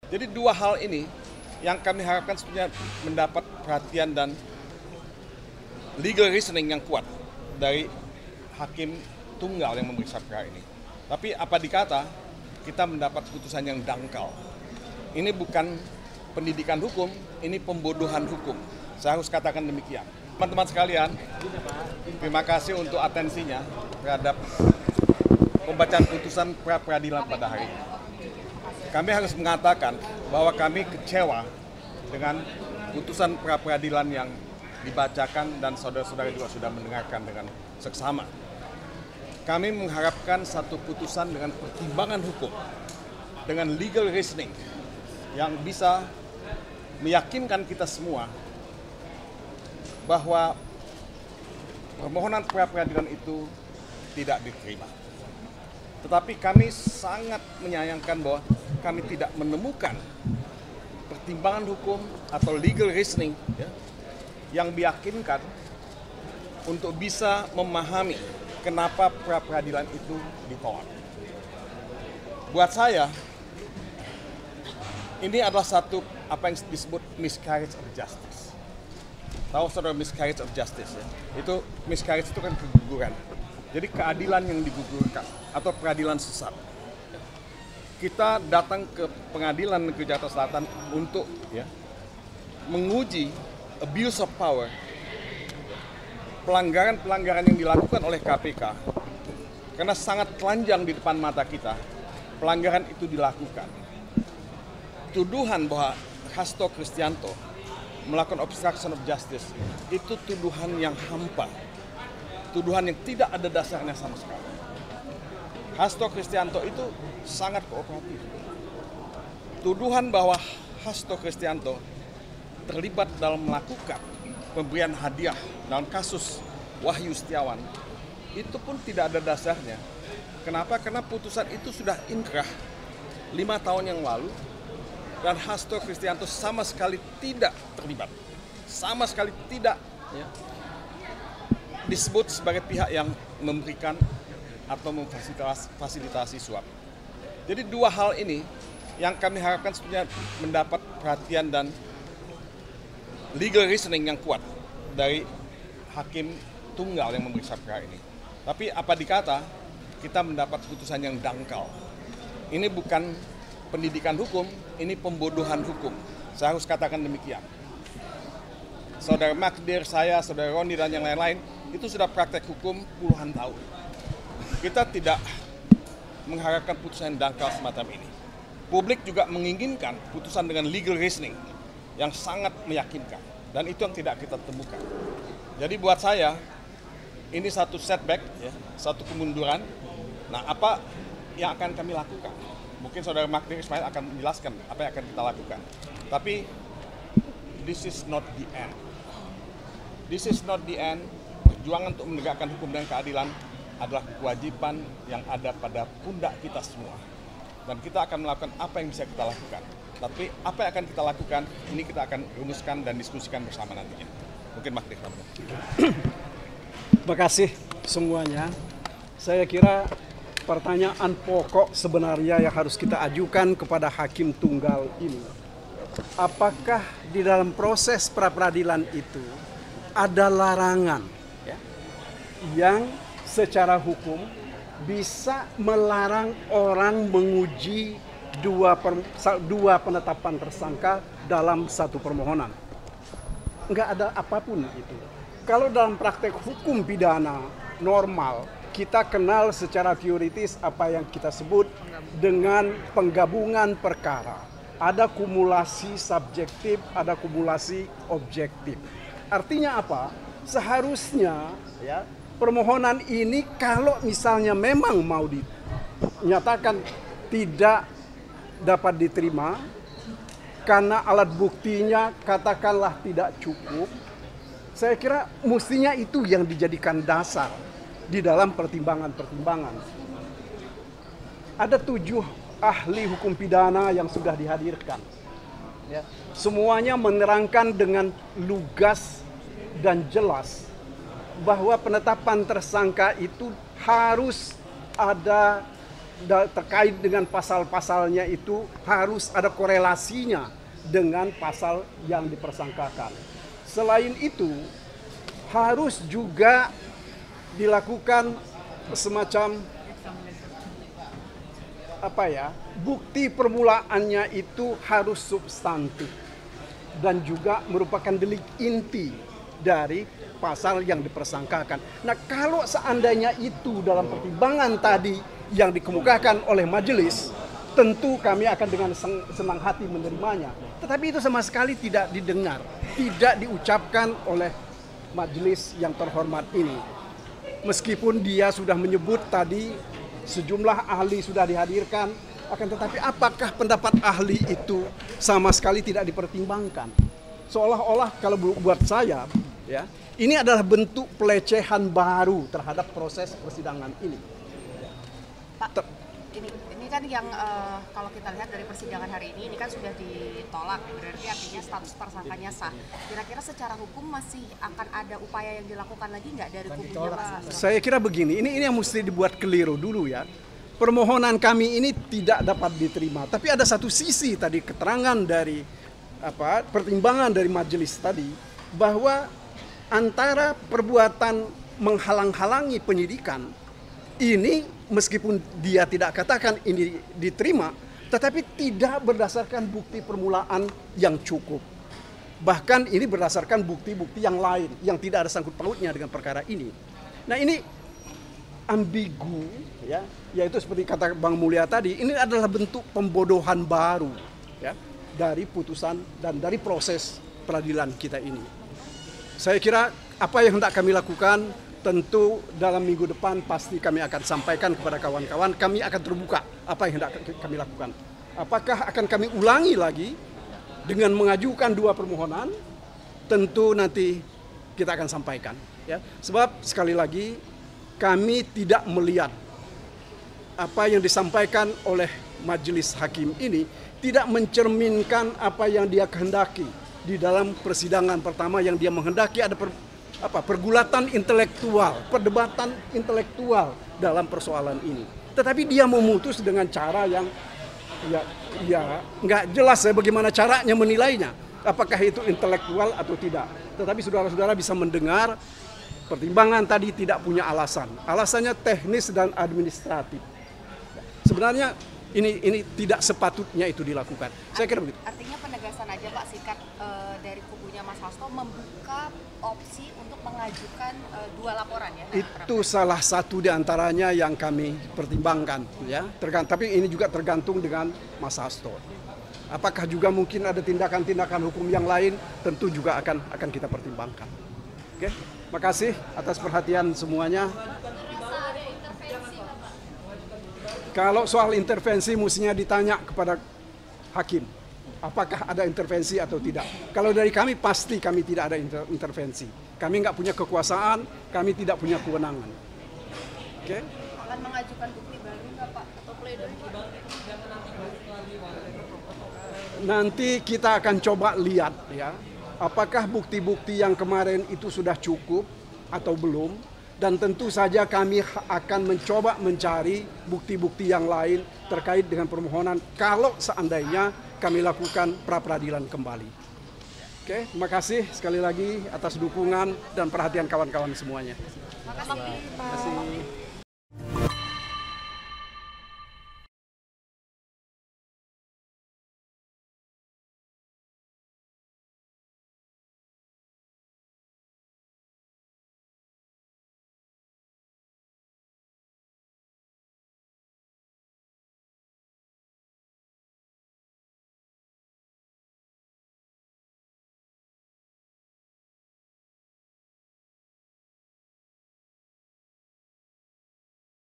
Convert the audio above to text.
Jadi dua hal ini yang kami harapkan sebenarnya mendapat perhatian dan legal reasoning yang kuat dari hakim tunggal yang memeriksa perkara ini. Tapi apa dikata, kita mendapat putusan yang dangkal. Ini bukan pendidikan hukum, ini pembodohan hukum. Saya harus katakan demikian. Teman-teman sekalian, terima kasih untuk atensinya terhadap pembacaan putusan pra-peradilan pada hari ini. Kami harus mengatakan bahwa kami kecewa dengan putusan pra-peradilan yang dibacakan dan saudara-saudara juga sudah mendengarkan dengan seksama. Kami mengharapkan satu putusan dengan pertimbangan hukum, dengan legal reasoning yang bisa meyakinkan kita semua bahwa permohonan pra-peradilan itu tidak diterima. Tetapi kami sangat menyayangkan bahwa kami tidak menemukan pertimbangan hukum atau legal reasoning yang meyakinkan untuk bisa memahami kenapa pra-peradilan itu ditolak. Buat saya, ini adalah satu apa yang disebut miscarriage of justice. Tahu saudara miscarriage of justice ya? Itu miscarriage itu kan keguguran. Jadi keadilan yang digugurkan atau peradilan sesat. Kita datang ke pengadilan negeri Jakarta Selatan untuk menguji abuse of power, pelanggaran-pelanggaran yang dilakukan oleh KPK, karena sangat telanjang di depan mata kita, pelanggaran itu dilakukan. Tuduhan bahwa Hasto Kristianto melakukan obstruction of justice itu tuduhan yang hampa, tuduhan yang tidak ada dasarnya sama sekali. Hasto Kristianto itu sangat kooperatif. Tuduhan bahwa Hasto Kristianto terlibat dalam melakukan pemberian hadiah dalam kasus Wahyu Setiawan itu pun tidak ada dasarnya. Kenapa? Karena putusan itu sudah inkrah 5 tahun yang lalu dan Hasto Kristianto sama sekali tidak terlibat, sama sekali tidak disebut sebagai pihak yang memberikan atau memfasilitasi suap. Jadi dua hal ini yang kami harapkan sebenarnya mendapat perhatian dan legal reasoning yang kuat dari hakim tunggal yang memeriksa perkara ini. Tapi apa dikata, kita mendapat putusan yang dangkal. Ini bukan pendidikan hukum, ini pembodohan hukum. Saya harus katakan demikian. Saudara Magdir, saya, saudara Roni, dan yang lain-lain, itu sudah praktek hukum puluhan tahun. Kita tidak mengharapkan putusan yang dangkal semacam ini. Publik juga menginginkan putusan dengan legal reasoning yang sangat meyakinkan. Dan itu yang tidak kita temukan. Jadi buat saya, ini satu setback, satu kemunduran. Nah, apa yang akan kami lakukan? Mungkin saudara Magdir Ismail akan menjelaskan apa yang akan kita lakukan. Tapi, this is not the end. This is not the end. Perjuangan untuk menegakkan hukum dan keadilan adalah kewajiban yang ada pada pundak kita semua. Dan kita akan melakukan apa yang bisa kita lakukan. Tapi apa yang akan kita lakukan, ini kita akan rumuskan dan diskusikan bersama nantinya. Mungkin Magdir. Terima kasih semuanya. Saya kira pertanyaan pokok sebenarnya yang harus kita ajukan kepada hakim tunggal ini. Apakah di dalam proses pra-peradilan itu ada larangan yang secara hukum bisa melarang orang menguji dua penetapan tersangka dalam satu permohonan? Enggak ada apapun itu. Kalau dalam praktek hukum pidana normal, kita kenal secara teoritis apa yang kita sebut dengan penggabungan perkara. Ada kumulasi subjektif, ada kumulasi objektif. Artinya apa? Seharusnya permohonan ini kalau misalnya memang mau dinyatakan tidak dapat diterima karena alat buktinya katakanlah tidak cukup, saya kira mestinya itu yang dijadikan dasar di dalam pertimbangan-pertimbangan. Ada 7 ahli hukum pidana yang sudah dihadirkan. Semuanya menerangkan dengan lugas dan jelas bahwa penetapan tersangka itu harus ada terkait dengan pasal-pasalnya itu harus ada korelasinya dengan pasal yang dipersangkakan. Selain itu, harus juga dilakukan semacam bukti permulaannya itu harus substantif dan juga merupakan delik inti dari pasal yang dipersangkakan. Nah, kalau seandainya itu dalam pertimbangan tadi yang dikemukakan oleh majelis, tentu kami akan dengan senang hati menerimanya. Tetapi itu sama sekali tidak didengar, tidak diucapkan oleh majelis yang terhormat ini. Meskipun dia sudah menyebut tadi sejumlah ahli sudah dihadirkan, akan tetapi apakah pendapat ahli itu sama sekali tidak dipertimbangkan? Seolah-olah kalau buat saya, ya, ini adalah bentuk pelecehan baru terhadap proses persidangan ini. Pak, ini kan yang kalau kita lihat dari persidangan hari ini kan sudah ditolak, berarti artinya status tersangkanya sah. Kira-kira secara hukum masih akan ada upaya yang dilakukan lagi nggak dari kubunya Pak? Saya kira begini, ini yang mesti dibuat keliru dulu ya. Permohonan kami ini tidak dapat diterima, tapi ada satu sisi tadi keterangan dari pertimbangan dari majelis tadi bahwa antara perbuatan menghalang-halangi penyidikan ini meskipun dia tidak katakan ini diterima, tetapi tidak berdasarkan bukti permulaan yang cukup. Bahkan ini berdasarkan bukti-bukti yang lain yang tidak ada sangkut pautnya dengan perkara ini. Nah, ini ambigu, ya, yaitu seperti kata Bang Mulya tadi, ini adalah bentuk pembodohan baru, ya, dari putusan dan dari proses peradilan kita ini. Saya kira apa yang hendak kami lakukan, tentu dalam minggu depan pasti kami akan sampaikan kepada kawan-kawan. Kami akan terbuka apa yang hendak kami lakukan. Apakah akan kami ulangi lagi dengan mengajukan 2 permohonan? Tentu nanti kita akan sampaikan. Ya. Sebab sekali lagi kami tidak melihat apa yang disampaikan oleh majelis hakim ini tidak mencerminkan apa yang dia kehendaki di dalam persidangan pertama, yang dia menghendaki ada pergulatan intelektual, perdebatan intelektual dalam persoalan ini. Tetapi dia memutus dengan cara yang ya nggak jelas ya bagaimana caranya menilainya, apakah itu intelektual atau tidak. Tetapi saudara-saudara bisa mendengar pertimbangan tadi tidak punya alasan. Alasannya teknis dan administratif. Sebenarnya ini tidak sepatutnya itu dilakukan. Saya kira begitu. Artinya penegasan aja Pak, sikap dari kubunya Mas Hasto membuka opsi untuk mengajukan 2 laporan ya. Itu salah satu di antaranya yang kami pertimbangkan ya. Tapi ini juga tergantung dengan Mas Hasto. Apakah juga mungkin ada tindakan-tindakan hukum yang lain, tentu juga akan kita pertimbangkan. Oke, makasih atas perhatian semuanya. Kalau soal intervensi mestinya ditanya kepada hakim, apakah ada intervensi atau tidak. Kalau dari kami pasti kami tidak ada intervensi. Kami nggak punya kekuasaan, kami tidak punya kewenangan. Oke? Akan mengajukan bukti baru nggak Pak? Atau pledoi? Nanti kita akan coba lihat ya, apakah bukti-bukti yang kemarin itu sudah cukup atau belum. Dan tentu saja kami akan mencoba mencari bukti-bukti yang lain terkait dengan permohonan kalau seandainya kami lakukan pra-peradilan kembali. Oke, terima kasih sekali lagi atas dukungan dan perhatian kawan-kawan semuanya. Terima kasih.